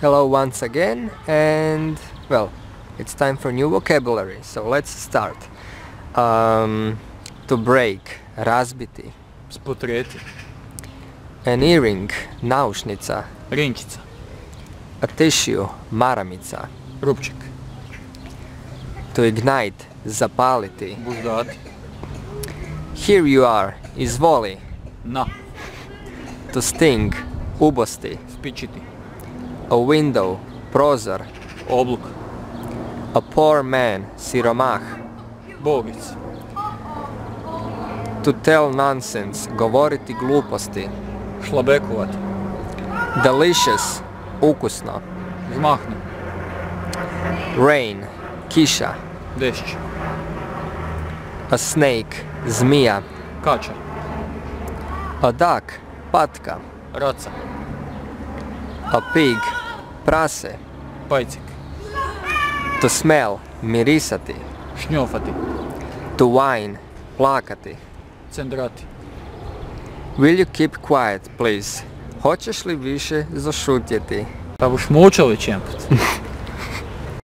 Hello once again, and well, it's time for new vocabulary, so let's start. To break, razbiti. Spotrijeti. An earring, naušnica. Rinčica. A tissue, maramica. Rupčik. To ignite, zapaliti. Buždati. Here you are, izvoli. Na. To sting, ubosti. Spičiti. A window, prozor. Obluk. A poor man, siromah. Bogic. To tell nonsense, govoriti gluposti. Šlabekovati. Delicious, ukusno. Žmahno. Rain, kiša. Dešć. A snake, zmija. Kača. A duck, patka. Raca. A pig, prase. Pajcik. To smell, mirisati. Šnjofati. To whine, plakati. Cendrati. Will you keep quiet, please? Hoćeš li više zašutjeti? Pa boš močal već jedan put.